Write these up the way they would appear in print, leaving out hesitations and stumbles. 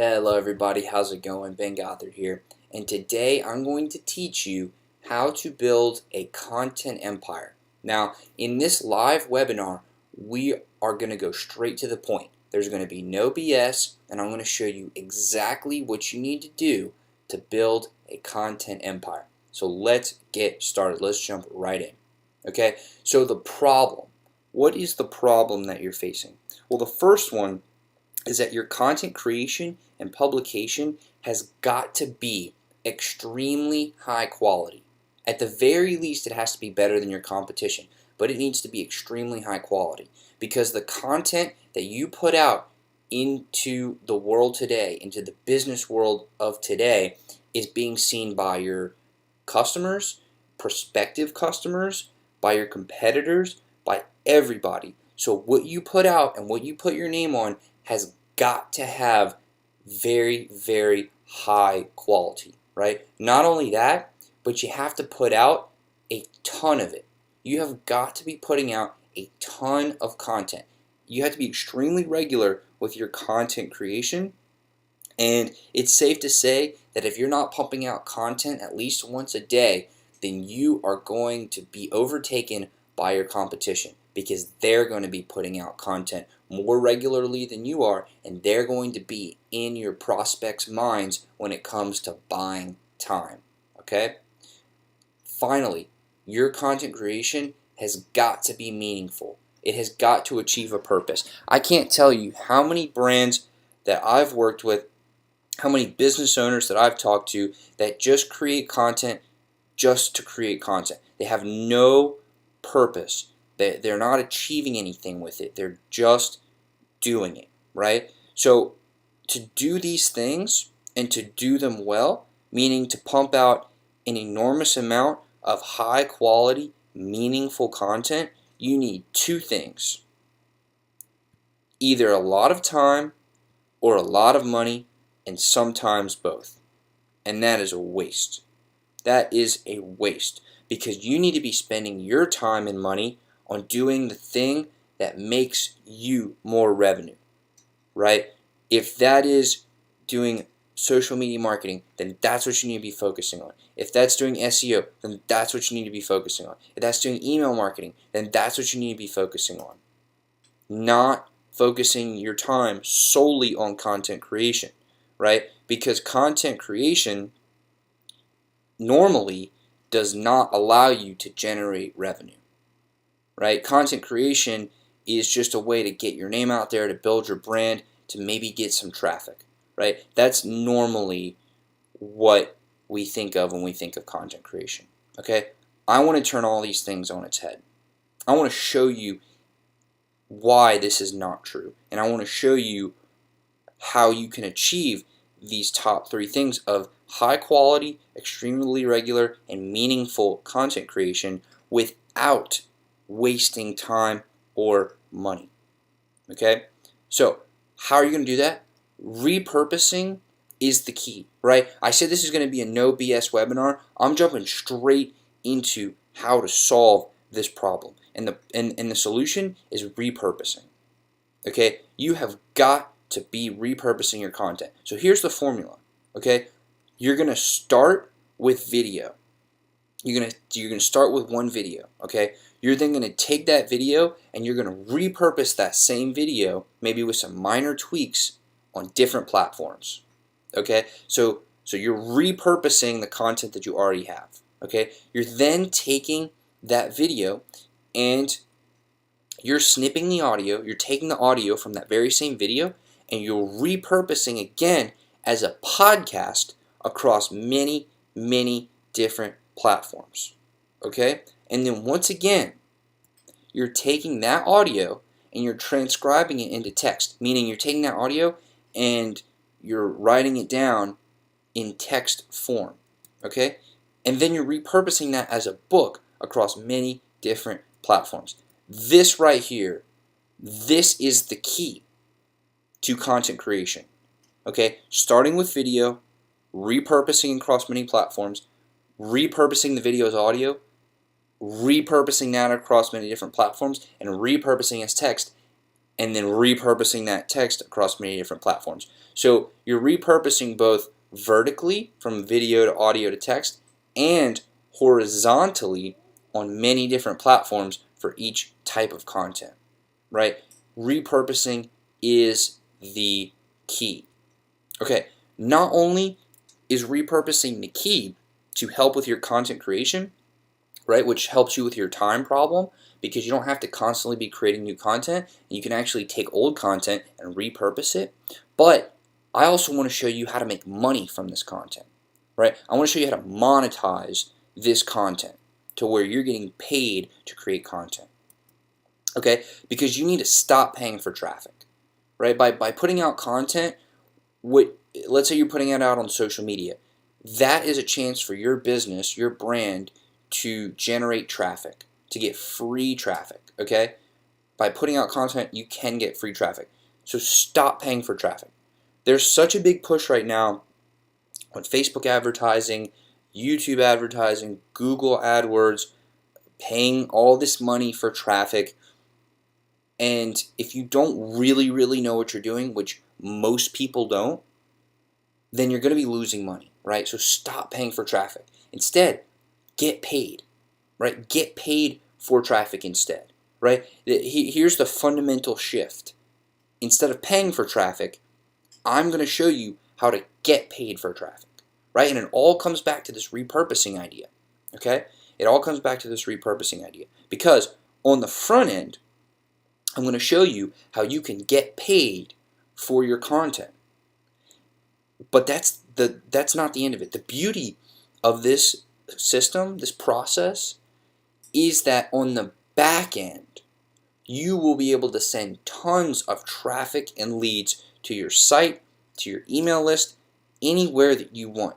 Hello everybody, how's it going? Ben Gothard here, and today I'm going to teach you how to build a content empire. Now, in this live webinar, we are going to go straight to the point. There's going to be no BS, and I'm going to show you exactly what you need to do to build a content empire. So let's get started. Let's jump right in. Okay, so the problem. What is the problem that you're facing? Well, the first one is that your content creation and publication has got to be extremely high quality. At the very least, it has to be better than your competition, but it needs to be extremely high quality because the content that you put out into the world today, into the business world of today, is being seen by your customers, prospective customers, by your competitors, by everybody. So what you put out and what you put your name on has got to have very, very high quality, right? Not only that, but you have to put out a ton of it. You have got to be putting out a ton of content. You have to be extremely regular with your content creation, and it's safe to say that if you're not pumping out content at least once a day, then you are going to be overtaken by your competition because they're going to be putting out content more regularly than you are, and they're going to be in your prospects' minds when it comes to buying time. Okay? Finally, your content creation has got to be meaningful. It has got to achieve a purpose. I can't tell you how many brands that I've worked with, how many business owners that I've talked to that just create content just to create content. They have no purpose. They're not achieving anything with it. They're just doing it, right? So to do these things and to do them well, meaning to pump out an enormous amount of high quality, meaningful content, you need two things. Either a lot of time or a lot of money, and sometimes both. And that is a waste. That is a waste because you need to be spending your time and money on doing the thing that makes you more revenue, right? If that is doing social media marketing, then that's what you need to be focusing on. If that's doing SEO, then that's what you need to be focusing on. If that's doing email marketing, then that's what you need to be focusing on. Not focusing your time solely on content creation, right? Because content creation normally does not allow you to generate revenue. Right? Content creation is just a way to get your name out there, to build your brand, to maybe get some traffic, right? That's normally what we think of when we think of content creation, okay? I want to turn all these things on its head. I want to show you why this is not true, and I want to show you how you can achieve these top three things of high quality, extremely regular, and meaningful content creation without wasting time or money. Okay? So, how are you going to do that? Repurposing is the key, right? I said this is going to be a no BS webinar. I'm jumping straight into how to solve this problem. And the solution is repurposing. Okay? You have got to be repurposing your content. So here's the formula. Okay? You're going to start with video. You're gonna start with one video, okay? You're then gonna take that video and you're gonna repurpose that same video, maybe with some minor tweaks, on different platforms, okay? So you're repurposing the content that you already have, okay? You're then taking that video and you're snipping the audio. You're taking the audio from that very same video and you're repurposing again as a podcast across many, many different platforms, okay? And then once again, you're taking that audio and you're transcribing it into text, meaning you're taking that audio and you're writing it down in text form, okay? And then you're repurposing that as a book across many different platforms. This right here, this is the key to content creation, okay? Starting with video, repurposing across many platforms, repurposing the video as audio, repurposing that across many different platforms, and repurposing as text, and then repurposing that text across many different platforms. So you're repurposing both vertically from video to audio to text and horizontally on many different platforms for each type of content, right? Repurposing is the key. Okay, not only is repurposing the key to help with your content creation, right, which helps you with your time problem because you don't have to constantly be creating new content, and you can actually take old content and repurpose it. But I also want to show you how to make money from this content, right? I want to show you how to monetize this content to where you're getting paid to create content, okay? Because you need to stop paying for traffic, right? By putting out content, let's say you're putting it out on social media, that is a chance for your business, your brand, to generate traffic, to get free traffic, okay? By putting out content, you can get free traffic. So stop paying for traffic. There's such a big push right now on Facebook advertising, YouTube advertising, Google AdWords, paying all this money for traffic. And if you don't really know what you're doing, which most people don't, then you're going to be losing money, right? So stop paying for traffic. Instead, get paid, right? Get paid for traffic instead, right? Here's the fundamental shift. Instead of paying for traffic, I'm going to show you how to get paid for traffic, right? And it all comes back to this repurposing idea, okay? It all comes back to this repurposing idea because on the front end, I'm going to show you how you can get paid for your content. But that's not the end of it. The beauty of this system, this process, is that on the back end, you will be able to send tons of traffic and leads to your site, to your email list, anywhere that you want,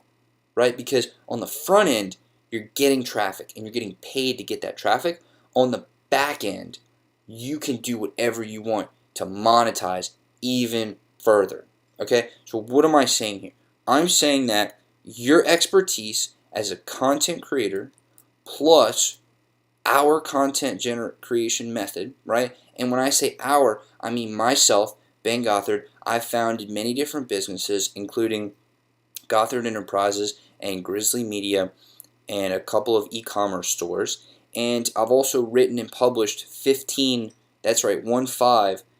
right? Because on the front end, you're getting traffic and you're getting paid to get that traffic. On the back end, you can do whatever you want to monetize even further. Okay, so what am I saying here? I'm saying that your expertise as a content creator plus our content creation method, right? And when I say our, I mean myself, Ben Gothard. I've founded many different businesses, including Gothard Enterprises and Grizzly Media and a couple of e-commerce stores. And I've also written and published 15, that's right,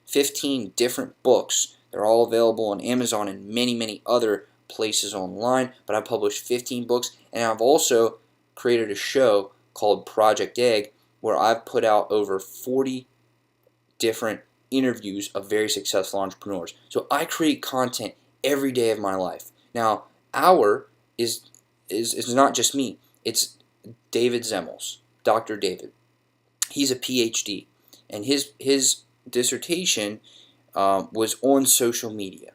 15 different books. They're all available on Amazon and many other places online, but I published 15 books, and I've also created a show called Project Egg where I've put out over 40 different interviews of very successful entrepreneurs. So I create content every day of my life. Now, our is not just me. It's David Zemmels, Dr. David. He's a PhD, and his dissertation was on social media,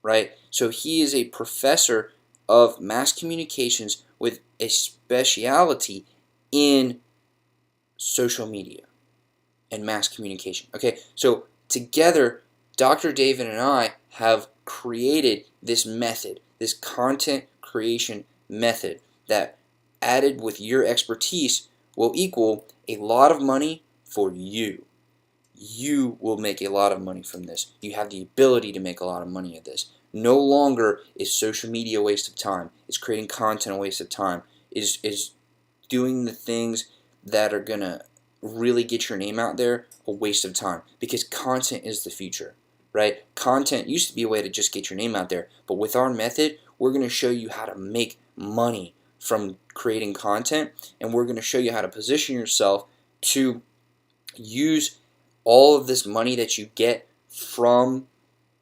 right? So he is a professor of mass communications with a specialty in social media and mass communication. Okay, so together, Dr. David and I have created this method, this content creation method that added with your expertise will equal a lot of money for you. You will make a lot of money from this. You have the ability to make a lot of money at this. No longer is social media a waste of time. Is creating content a waste of time. Is doing the things that are going to really get your name out there a waste of time. Because content is the future, right? Content used to be a way to just get your name out there. But with our method, we're going to show you how to make money from creating content. And we're going to show you how to position yourself to use all of this money that you get from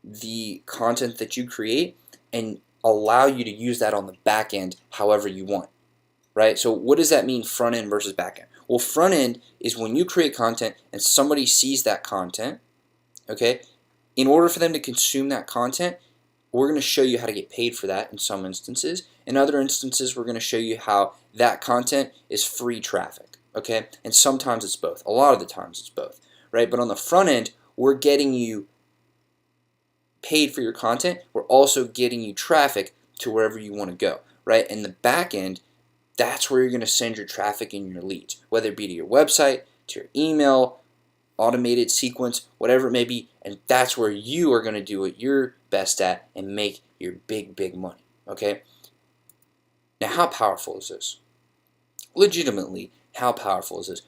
the content that you create and allow you to use that on the back end however you want, right? So what does that mean, front end versus back end? Well, front end is when you create content and somebody sees that content, okay? In order for them to consume that content, we're going to show you how to get paid for that in some instances. In other instances, we're going to show you how that content is free traffic, okay? And sometimes it's both. A lot of the times it's both, right? But on the front end, we're getting you paid for your content. We're also getting you traffic to wherever you want to go, right? And the back end, that's where you're going to send your traffic and your leads, whether it be to your website, to your email, automated sequence, whatever it may be, and that's where you are going to do what you're best at and make your big money, okay? Now, how powerful is this? Legitimately, how powerful is this?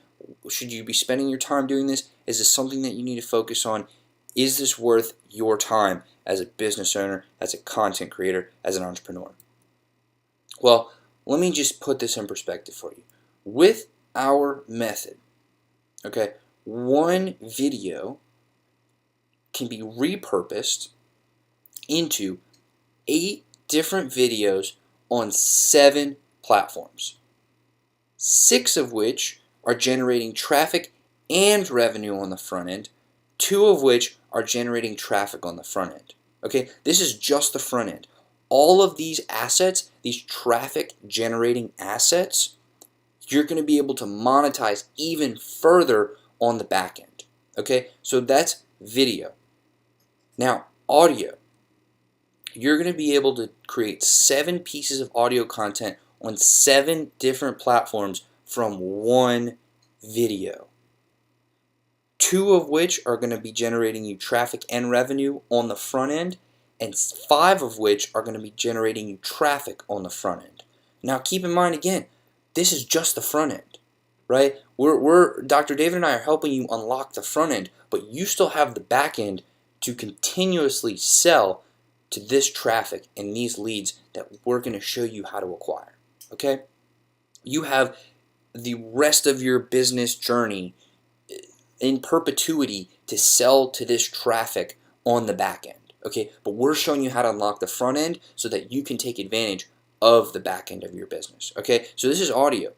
Should you be spending your time doing this? Is this something that you need to focus on? Is this worth your time as a business owner, as a content creator, as an entrepreneur? Well, let me just put this in perspective for you. With our method, okay, one video can be repurposed into 8 different videos on 7 platforms, 6 of which are generating traffic and revenue on the front end, 2 of which are generating traffic on the front end. Okay, this is just the front end. All of these assets, these traffic generating assets, you're going to be able to monetize even further on the back end. Okay, so that's video. Now, audio. You're going to be able to create 7 pieces of audio content on 7 different platforms from one video. 2 of which are going to be generating you traffic and revenue on the front end, and 5 of which are going to be generating you traffic on the front end. Now keep in mind again, this is just the front end, right? Dr. David and I are helping you unlock the front end, but you still have the back end to continuously sell to this traffic and these leads that we're going to show you how to acquire, okay? You have the rest of your business journey in perpetuity to sell to this traffic on the back end, okay? But we're showing you how to unlock the front end so that you can take advantage of the back end of your business, okay? So this is audio.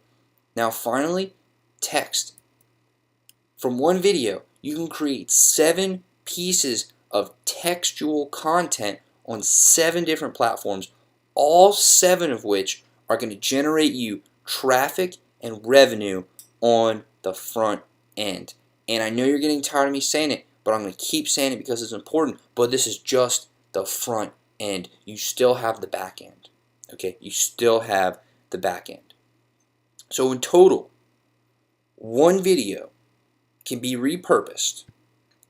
Now finally, text. From one video, you can create 7 pieces of textual content on 7 different platforms, all 7 of which are going to generate you traffic and revenue on the front end. And I know you're getting tired of me saying it, but I'm going to keep saying it because it's important. But this is just the front end. You still have the back end. Okay, you still have the back end. So in total, one video can be repurposed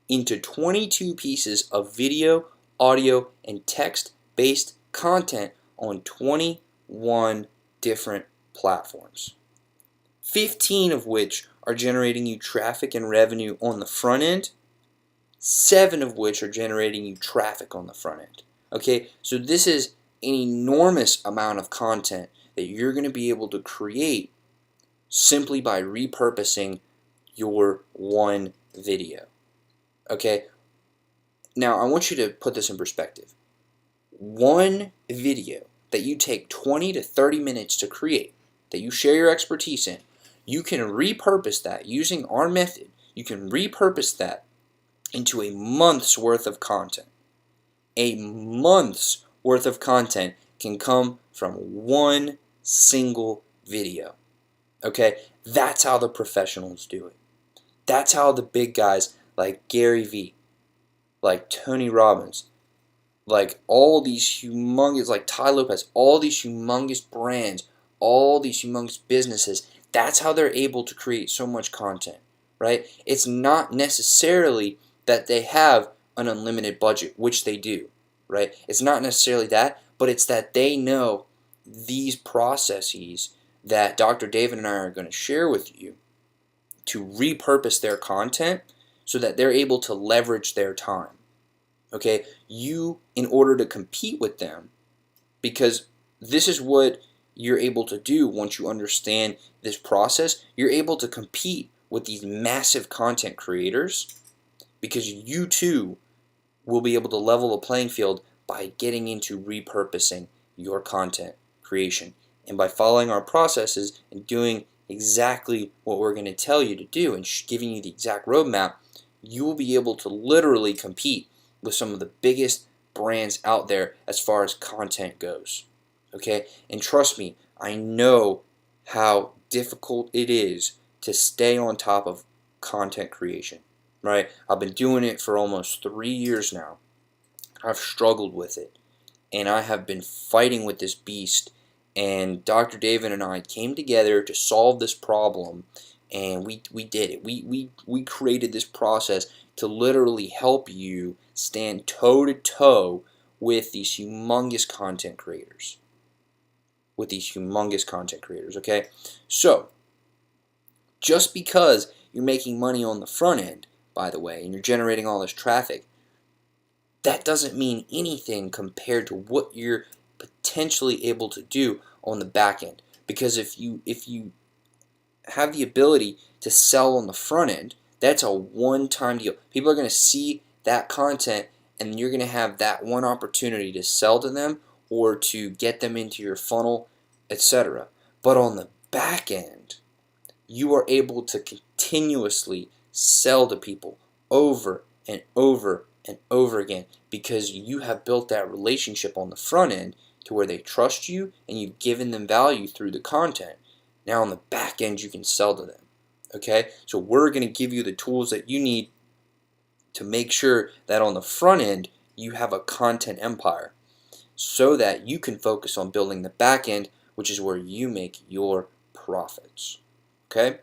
into 22 pieces of video, audio, and text-based content on 21 different platforms. 15 of which are generating you traffic and revenue on the front end, 7 of which are generating you traffic on the front end. Okay, so this is an enormous amount of content that you're going to be able to create simply by repurposing your one video. Okay, now I want you to put this in perspective. One video that you take 20 to 30 minutes to create, that you share your expertise in, you can repurpose that using our method. You can repurpose that into a month's worth of content. A month's worth of content can come from one single video. Okay, that's how the professionals do it. That's how the big guys like Gary Vee, like Tony Robbins, like all these humongous, like Ty Lopez, all these humongous brands, all these humongous businesses, that's how they're able to create so much content, right? It's not necessarily that they have an unlimited budget, which they do, right? It's not necessarily that, but it's that they know these processes that Dr. David and I are going to share with you to repurpose their content so that they're able to leverage their time. Okay, you, in order to compete with them, because this is what you're able to do once you understand this process, you're able to compete with these massive content creators because you too will be able to level the playing field by getting into repurposing your content creation. And by following our processes and doing exactly what we're going to tell you to do and giving you the exact roadmap, you will be able to literally compete with some of the biggest brands out there as far as content goes. Okay? And trust me, I know how difficult it is to stay on top of content creation. Right? I've been doing it for almost 3 years now. I've struggled with it. And I have been fighting with this beast. And Dr. David and I came together to solve this problem. and we did it. We created this process to literally help you stand toe to toe with these humongous content creators. Okay? So, just because you're making money on the front end, by the way, and you're generating all this traffic, that doesn't mean anything compared to what you're potentially able to do on the back end. Because if you have the ability to sell on the front end, that's a one-time deal. People are going to see that content, and you're going to have that one opportunity to sell to them or to get them into your funnel, etc. But on the back end, you are able to continuously sell to people over and over and over again because you have built that relationship on the front end to where they trust you and you've given them value through the content. Now on the back end, you can sell to them. Okay, so we're going to give you the tools that you need to make sure that on the front end you have a content empire so that you can focus on building the back end, which is where you make your profits. Okay,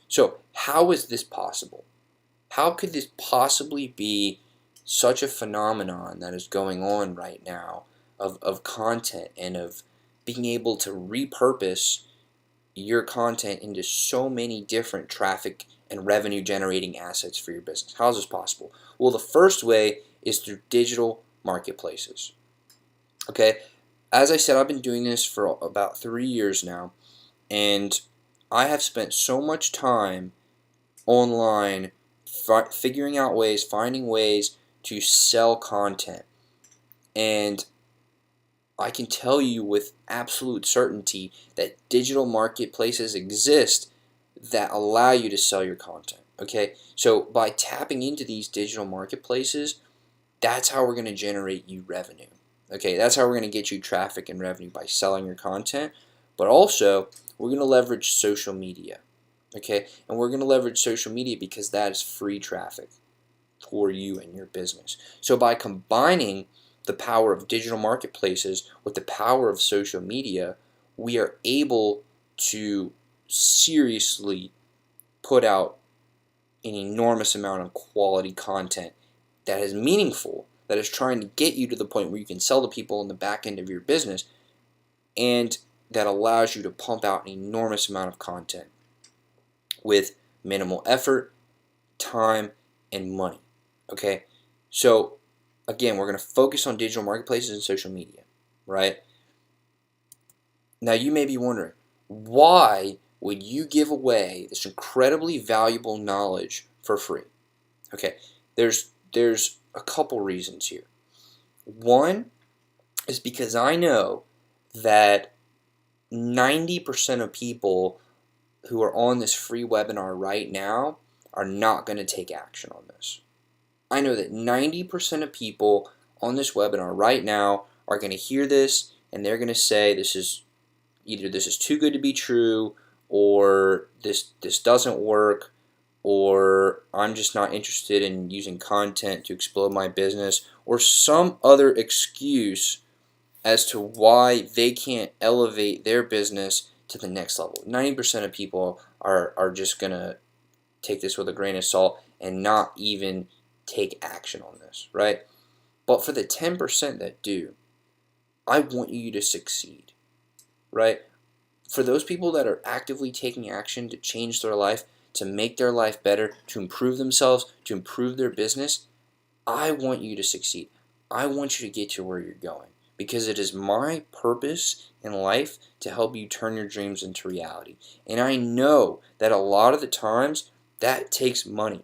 so how is this possible? How could this possibly be such a phenomenon that is going on right now of content and of being able to repurpose your content into so many different traffic and revenue generating assets for your business? How is this possible? Well, the first way is through digital marketplaces. Okay, as I said, I've been doing this for about 3 years now, and I have spent so much time online figuring out ways, finding ways to sell content. And I can tell you with absolute certainty that digital marketplaces exist that allow you to sell your content. Okay, so by tapping into these digital marketplaces, that's how we're going to generate you revenue. Okay, that's how we're going to get you traffic and revenue, by selling your content. But also, we're going to leverage social media. Okay, and we're going to leverage social media because that is free traffic for you and your business. So by combining the power of digital marketplaces with the power of social media, we are able to seriously put out an enormous amount of quality content that is meaningful, that is trying to get you to the point where you can sell to people in the back end of your business, and that allows you to pump out an enormous amount of content with minimal effort, time, and money. Okay, so again, we're going to focus on digital marketplaces and social media, right? Now you may be wondering, why would you give away this incredibly valuable knowledge for free? Okay, there's a couple reasons here. One is because I know that 90% of people who are on this free webinar right now are not going to take action on this. I know that 90% of people on this webinar right now are going to hear this and they're going to say this is too good to be true, or this doesn't work, or I'm just not interested in using content to explode my business, or some other excuse as to why they can't elevate their business to the next level. 90% of people are just going to take this with a grain of salt and not even take action on this, right? But for the 10% that do, I want you to succeed, right? For those people that are actively taking action to change their life, to make their life better, to improve themselves, to improve their business, I want you to succeed. I want you to get to where you're going, because it is my purpose in life to help you turn your dreams into reality. And I know that a lot of the times that takes money.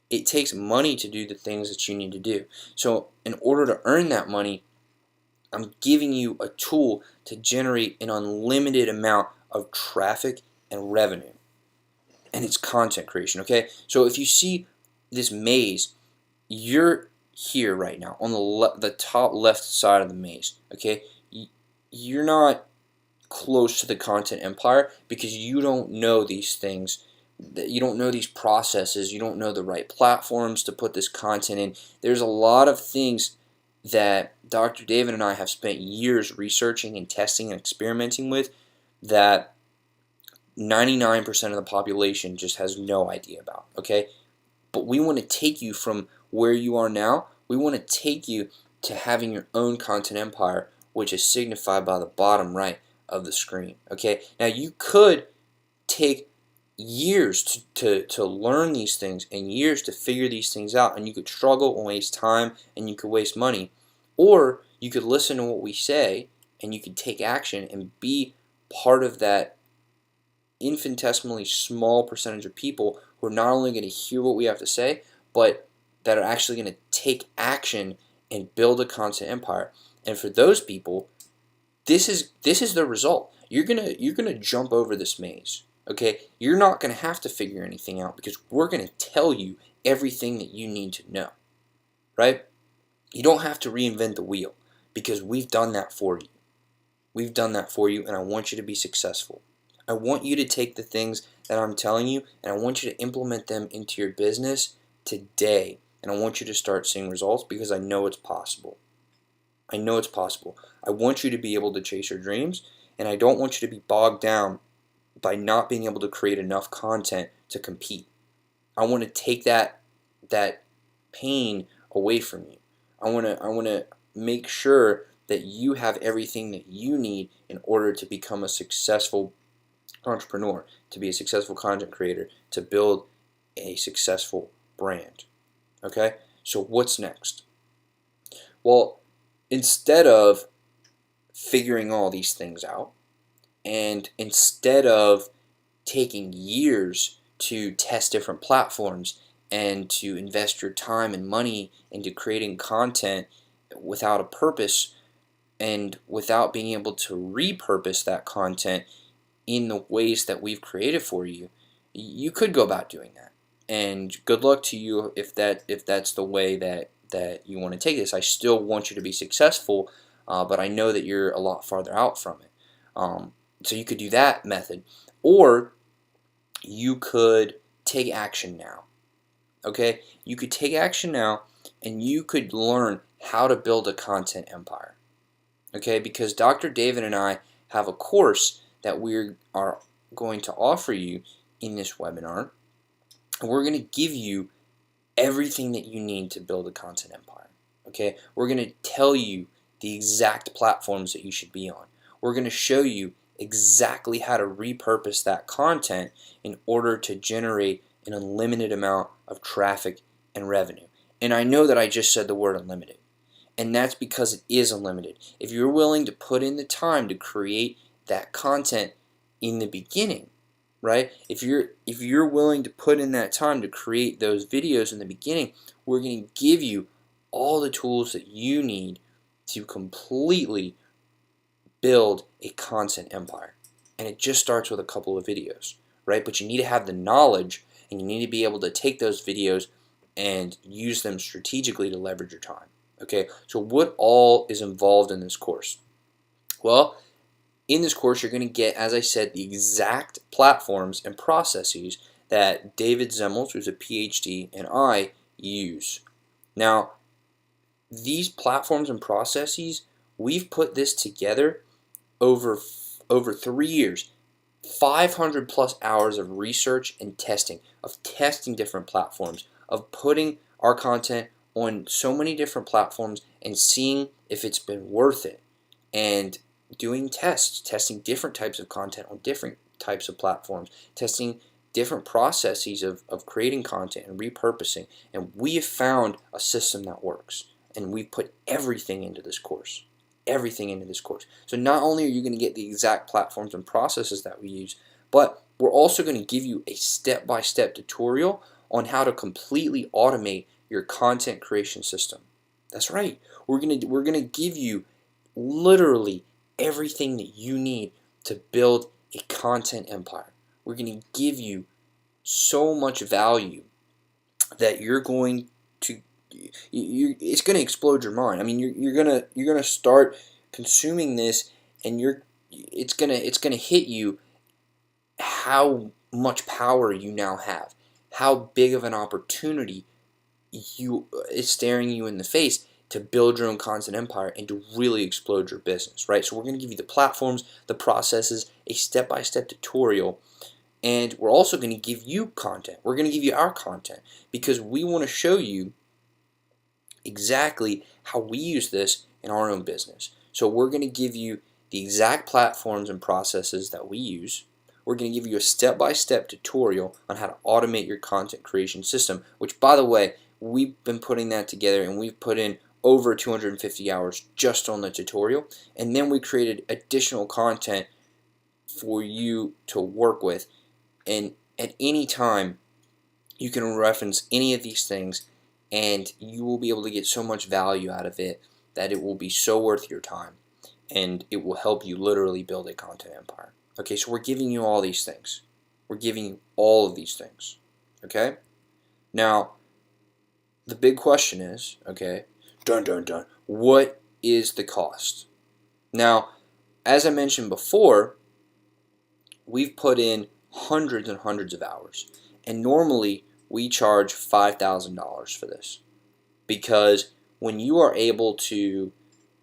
It takes money to do the things that you need to do. So in order to earn that money, I'm giving you a tool to generate an unlimited amount of traffic and revenue. And it's content creation, okay? So if you see this maze, you're here right now on the top left side of the maze, okay? You're not close to the content empire because you don't know these things. You don't know these processes. You don't know the right platforms to put this content in. There's a lot of things that Dr. David and I have spent years researching and testing and experimenting with that 99% of the population just has no idea about, okay? But we want to take you from where you are now, we want to take you to having your own content empire, which is signified by the bottom right of the screen, okay? Now you could take years to learn these things and years to figure these things out, and you could struggle and waste time and you could waste money, or you could listen to what we say and you could take action and be part of that infinitesimally small percentage of people who are not only going to hear what we have to say, but that are actually going to take action and build a content empire. And for those people, this is the result. You're gonna jump over this maze. Okay, you're not gonna have to figure anything out because we're gonna tell you everything that you need to know. Right? You don't have to reinvent the wheel because we've done that for you. We've done that for you, and I want you to be successful. I want you to take the things that I'm telling you, and I want you to implement them into your business today. And I want you to start seeing results because I know it's possible. I know it's possible. I want you to be able to chase your dreams, and I don't want you to be bogged down by not being able to create enough content to compete. I want to take that pain away from you. I want to make sure that you have everything that you need in order to become a successful entrepreneur, to be a successful content creator, to build a successful brand. Okay? So what's next? Well, instead of figuring all these things out, and instead of taking years to test different platforms and to invest your time and money into creating content without a purpose and without being able to repurpose that content in the ways that we've created for you, you could go about doing that. And good luck to you if that's the way that you want to take this. I still want you to be successful, but I know that you're a lot farther out from it. So you could do that method, or you could take action now. Okay, you could take action now, and you could learn how to build a content empire. Okay, because Dr. David and I have a course that we are going to offer you in this webinar. And we're going to give you everything that you need to build a content empire. Okay, we're going to tell you the exact platforms that you should be on. We're going to show you exactly how to repurpose that content in order to generate an unlimited amount of traffic and revenue. And I know that I just said the word unlimited, and that's because it is unlimited. If you're willing to put in the time to create that content in the beginning, right? If you're willing to put in that time to create those videos in the beginning, we're going to give you all the tools that you need to completely build a content empire. And it just starts with a couple of videos, right? But you need to have the knowledge, and you need to be able to take those videos and use them strategically to leverage your time. Okay, so what all is involved in this course? Well, in this course, you're going to get, as I said, the exact platforms and processes that David Zemmels, who's a PhD, and I use. Now, these platforms and processes, we've put this together over 3 years, 500 plus hours of research and testing, of testing different platforms, of putting our content on so many different platforms and seeing if it's been worth it, and doing tests, testing different types of content on different types of platforms, testing different processes of creating content and repurposing. And we have found a system that works, and we've put everything into this course. Everything into this course. So not only are you going to get the exact platforms and processes that we use, but we're also going to give you a step-by-step tutorial on how to completely automate your content creation system. That's right. We're going to give you literally everything that you need to build a content empire. We're going to give you so much value that you're going to it's going to explode your mind. I mean, you're gonna start consuming this, and it's gonna hit you how much power you now have, how big of an opportunity is staring you in the face to build your own content empire and to really explode your business, right? So we're going to give you the platforms, the processes, a step-by-step tutorial, and we're also going to give you content. We're going to give you our content because we want to show you exactly how we use this in our own business. So we're going to give you the exact platforms and processes that we use. We're going to give you a step-by-step tutorial on how to automate your content creation system, which, by the way, we've been putting that together and we've put in over 250 hours just on the tutorial. And then we created additional content for you to work with. And at any time, you can reference any of these things and you will be able to get so much value out of it that it will be so worth your time. And it will help you literally build a content empire. Okay, so we're giving you all these things. We're giving you all of these things. Okay? Now, the big question is, okay, what is the cost? Now, as I mentioned before, we've put in hundreds and hundreds of hours. And normally, we charge $5,000 for this. Because when you are able to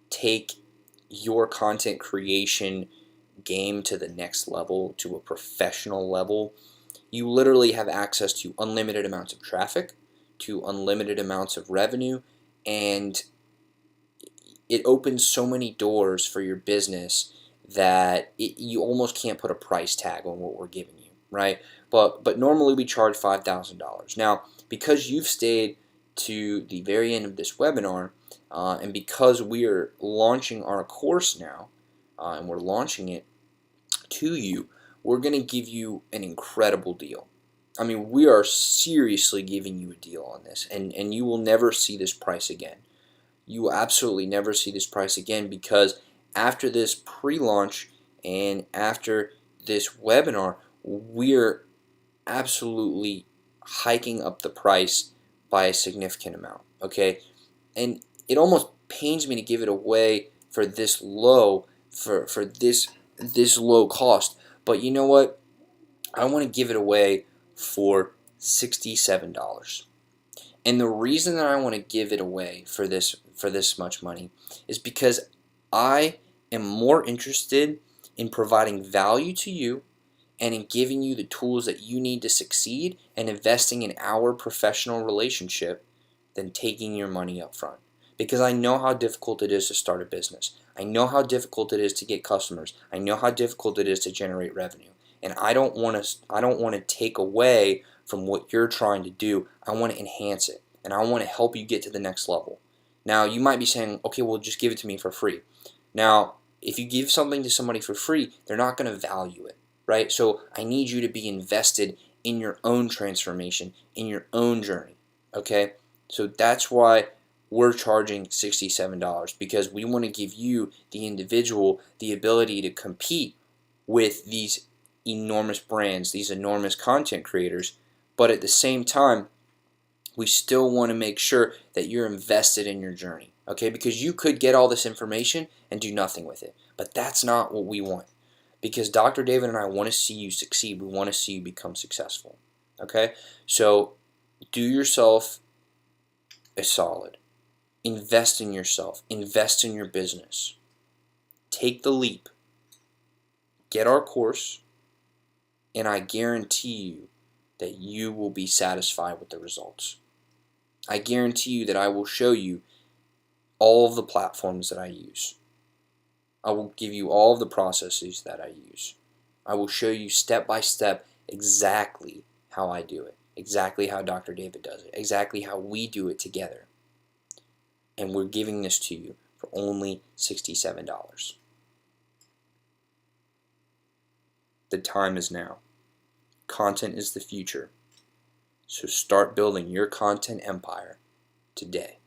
take your content creation game to the next level, to a professional level, you literally have access to unlimited amounts of traffic, to unlimited amounts of revenue, and it opens so many doors for your business that you almost can't put a price tag on what we're giving you, right? But normally we charge $5,000. Now, because you've stayed to the very end of this webinar, and because we are launching our course now, and we're launching it to you, we're going to give you an incredible deal. I mean, we are seriously giving you a deal on this, and you will never see this price again. You will absolutely never see this price again, because after this pre-launch and after this webinar, we're absolutely hiking up the price by a significant amount, okay? And it almost pains me to give it away for this low, for this low cost, but you know what? I want to give it away for $67. And the reason that I want to give it away for this much money is because I am more interested in providing value to you and in giving you the tools that you need to succeed and investing in our professional relationship than taking your money up front. Because I know how difficult it is to start a business. I know how difficult it is to get customers. I know how difficult it is to generate revenue. And I don't want to take away from what you're trying to do. I want to enhance it, and I want to help you get to the next level. Now, you might be saying, okay, well, just give it to me for free. Now, if you give something to somebody for free, they're not going to value it, right? So I need you to be invested in your own transformation, in your own journey, okay? So that's why we're charging $67, because we want to give you, the individual, the ability to compete with these enormous brands, these enormous content creators, but at the same time, we still want to make sure that you're invested in your journey, okay? Because you could get all this information and do nothing with it, but that's not what we want, because Dr. David and I want to see you succeed. We want to see you become successful, okay? So do yourself a solid. Invest in yourself. Invest in your business. Take the leap. Get our course, and I guarantee you that you will be satisfied with the results. I guarantee you that I will show you all of the platforms that I use. I will give you all of the processes that I use. I will show you step by step exactly how I do it, exactly how Dr. David does it, exactly how we do it together. And we're giving this to you for only $67. The time is now. Content is the future. So start building your content empire today.